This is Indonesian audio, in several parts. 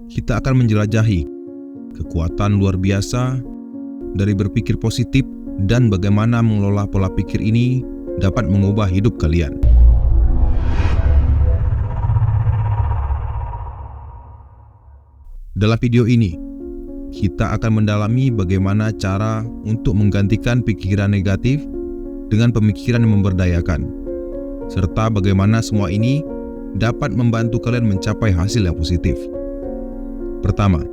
kita akan menjelajahi kekuatan luar biasa dari berpikir positif dan bagaimana mengelola pola pikir ini dapat mengubah hidup kalian. Dalam video ini, kita akan mendalami bagaimana cara untuk menggantikan pikiran negatif dengan pemikiran yang memberdayakan, serta bagaimana semua ini dapat membantu kalian mencapai hasil yang positif. Pertama,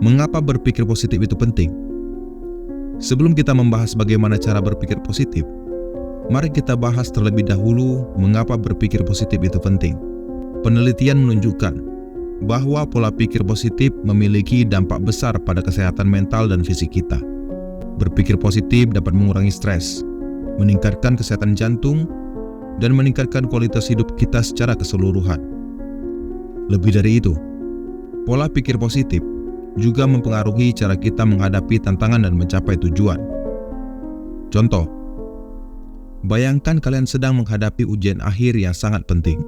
mengapa berpikir positif itu penting? Sebelum kita membahas bagaimana cara berpikir positif, mari kita bahas terlebih dahulu mengapa berpikir positif itu penting. Penelitian menunjukkan bahwa pola pikir positif memiliki dampak besar pada kesehatan mental dan fisik kita. Berpikir positif dapat mengurangi stres, meningkatkan kesehatan jantung, dan meningkatkan kualitas hidup kita secara keseluruhan. Lebih dari itu, pola pikir positif juga mempengaruhi cara kita menghadapi tantangan dan mencapai tujuan. Contoh, bayangkan kalian sedang menghadapi ujian akhir yang sangat penting.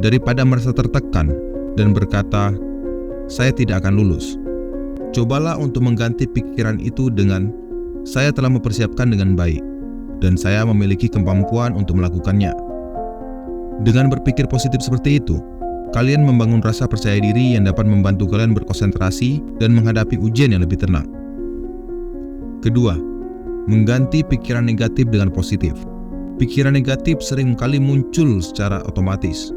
Daripada merasa tertekan dan berkata, "Saya tidak akan lulus," cobalah untuk mengganti pikiran itu dengan, "Saya telah mempersiapkan dengan baik, dan saya memiliki kemampuan untuk melakukannya." Dengan berpikir positif seperti itu, kalian membangun rasa percaya diri yang dapat membantu kalian berkonsentrasi dan menghadapi ujian yang lebih tenang. Kedua, mengganti pikiran negatif dengan positif. Pikiran negatif seringkali muncul secara otomatis,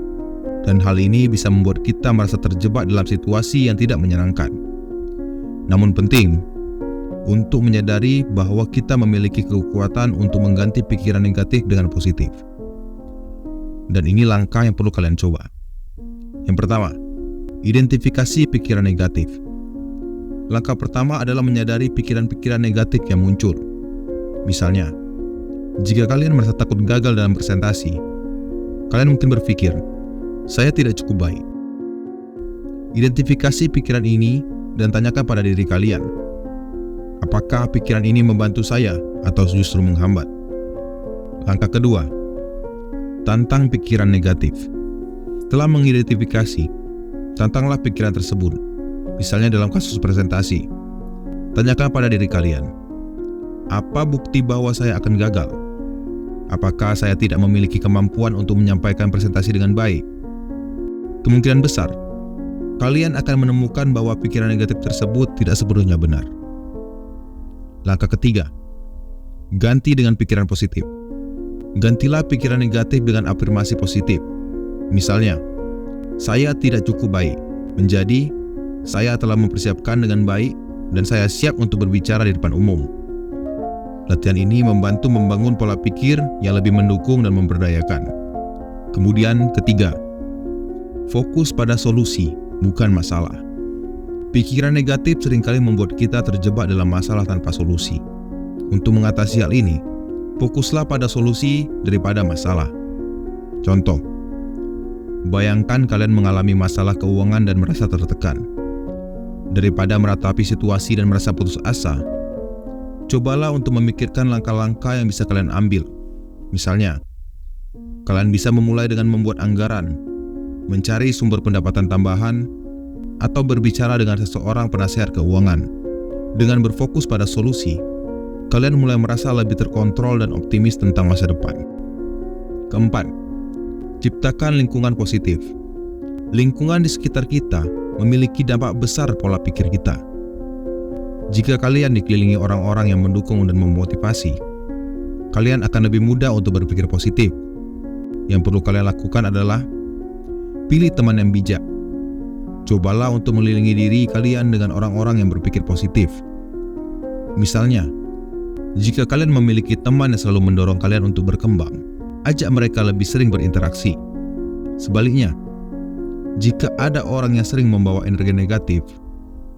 dan hal ini bisa membuat kita merasa terjebak dalam situasi yang tidak menyenangkan. Namun penting untuk menyadari bahwa kita memiliki kekuatan untuk mengganti pikiran negatif dengan positif. Dan ini langkah yang perlu kalian coba. Yang pertama, identifikasi pikiran negatif. Langkah pertama adalah menyadari pikiran-pikiran negatif yang muncul. Misalnya, jika kalian merasa takut gagal dalam presentasi, kalian mungkin berpikir, "Saya tidak cukup baik." Identifikasi pikiran ini dan tanyakan pada diri kalian, apakah pikiran ini membantu saya atau justru menghambat? Langkah kedua, tantang pikiran negatif. Setelah mengidentifikasi, tantanglah pikiran tersebut. Misalnya dalam kasus presentasi, tanyakan pada diri kalian, apa bukti bahwa saya akan gagal? Apakah saya tidak memiliki kemampuan untuk menyampaikan presentasi dengan baik? Kemungkinan besar, kalian akan menemukan bahwa pikiran negatif tersebut tidak sepenuhnya benar. Langkah ketiga, ganti dengan pikiran positif. Gantilah pikiran negatif dengan afirmasi positif. Misalnya, "Saya tidak cukup baik," menjadi, "Saya telah mempersiapkan dengan baik dan saya siap untuk berbicara di depan umum." Latihan ini membantu membangun pola pikir yang lebih mendukung dan memberdayakan. Kemudian ketiga, fokus pada solusi, bukan masalah. Pikiran negatif seringkali membuat kita terjebak dalam masalah tanpa solusi. Untuk mengatasi hal ini, fokuslah pada solusi daripada masalah. Contoh, bayangkan kalian mengalami masalah keuangan dan merasa tertekan. Daripada meratapi situasi dan merasa putus asa, cobalah untuk memikirkan langkah-langkah yang bisa kalian ambil. Misalnya, kalian bisa memulai dengan membuat anggaran, mencari sumber pendapatan tambahan, atau berbicara dengan seseorang penasehat keuangan. Dengan berfokus pada solusi, kalian mulai merasa lebih terkontrol dan optimis tentang masa depan. Keempat, ciptakan lingkungan positif. Lingkungan di sekitar kita memiliki dampak besar pola pikir kita. Jika kalian dikelilingi orang-orang yang mendukung dan memotivasi, kalian akan lebih mudah untuk berpikir positif. Yang perlu kalian lakukan adalah pilih teman yang bijak. Cobalah untuk mengelilingi diri kalian dengan orang-orang yang berpikir positif. Misalnya, jika kalian memiliki teman yang selalu mendorong kalian untuk berkembang, ajak mereka lebih sering berinteraksi. Sebaliknya, jika ada orang yang sering membawa energi negatif,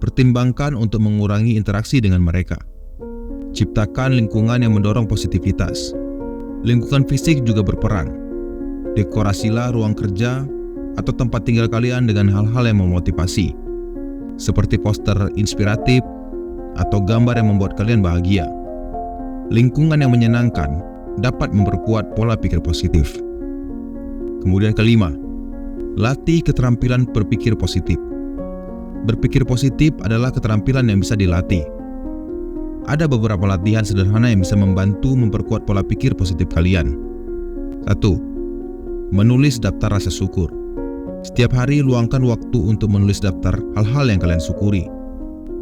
pertimbangkan untuk mengurangi interaksi dengan mereka. Ciptakan lingkungan yang mendorong positivitas. Lingkungan fisik juga berperan. Dekorasilah ruang kerja atau tempat tinggal kalian dengan hal-hal yang memotivasi, seperti poster inspiratif atau gambar yang membuat kalian bahagia. Lingkungan yang menyenangkan dapat memperkuat pola pikir positif. Kemudian kelima, latih keterampilan berpikir positif. Berpikir positif adalah keterampilan yang bisa dilatih. Ada beberapa latihan sederhana yang bisa membantu memperkuat pola pikir positif kalian. 1. Menulis daftar rasa syukur. Setiap hari luangkan waktu untuk menulis daftar hal-hal yang kalian syukuri.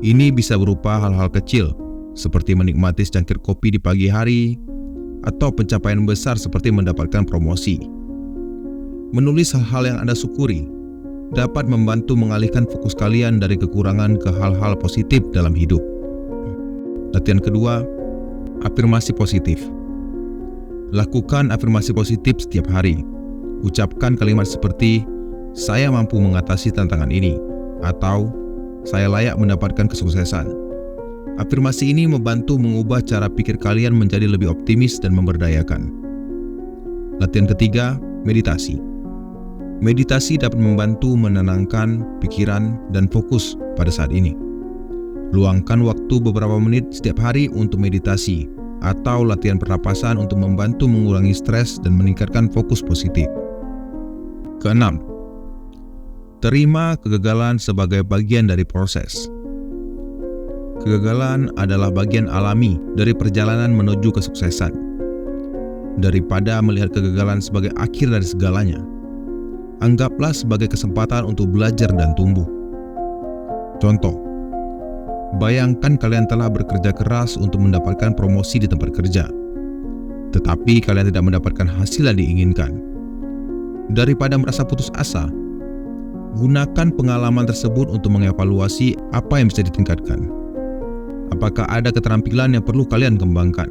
Ini bisa berupa hal-hal kecil, seperti menikmati secangkir kopi di pagi hari, atau pencapaian besar seperti mendapatkan promosi. Menulis hal-hal yang Anda syukuri dapat membantu mengalihkan fokus kalian dari kekurangan ke hal-hal positif dalam hidup. Latihan kedua, afirmasi positif. Lakukan afirmasi positif setiap hari. Ucapkan kalimat seperti, "Saya mampu mengatasi tantangan ini," atau "Saya layak mendapatkan kesuksesan." Afirmasi ini membantu mengubah cara pikir kalian menjadi lebih optimis dan memberdayakan. Latihan ketiga, meditasi. Meditasi dapat membantu menenangkan pikiran dan fokus pada saat ini. Luangkan waktu beberapa menit setiap hari untuk meditasi atau latihan pernapasan untuk membantu mengurangi stres dan meningkatkan fokus positif. Keenam, terima kegagalan sebagai bagian dari proses. Kegagalan adalah bagian alami dari perjalanan menuju kesuksesan. Daripada melihat kegagalan sebagai akhir dari segalanya, anggaplah sebagai kesempatan untuk belajar dan tumbuh. Contoh, bayangkan kalian telah bekerja keras untuk mendapatkan promosi di tempat kerja, tetapi kalian tidak mendapatkan hasil yang diinginkan. Daripada merasa putus asa, gunakan pengalaman tersebut untuk mengevaluasi apa yang bisa ditingkatkan. Apakah ada keterampilan yang perlu kalian kembangkan?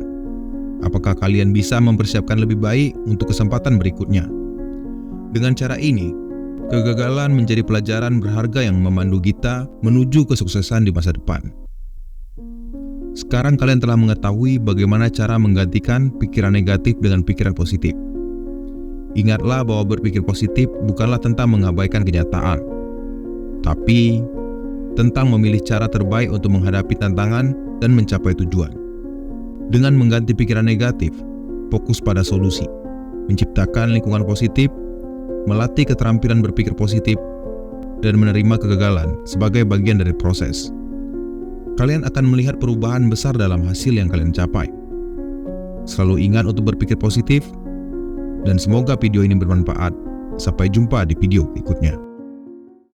Apakah kalian bisa mempersiapkan lebih baik untuk kesempatan berikutnya? Dengan cara ini, kegagalan menjadi pelajaran berharga yang memandu kita menuju kesuksesan di masa depan. Sekarang kalian telah mengetahui bagaimana cara menggantikan pikiran negatif dengan pikiran positif. Ingatlah bahwa berpikir positif bukanlah tentang mengabaikan kenyataan, tapi tentang memilih cara terbaik untuk menghadapi tantangan dan mencapai tujuan. Dengan mengganti pikiran negatif, fokus pada solusi, menciptakan lingkungan positif, melatih keterampilan berpikir positif, dan menerima kegagalan sebagai bagian dari proses. Kalian akan melihat perubahan besar dalam hasil yang kalian capai. Selalu ingat untuk berpikir positif, dan semoga video ini bermanfaat. Sampai jumpa di video berikutnya.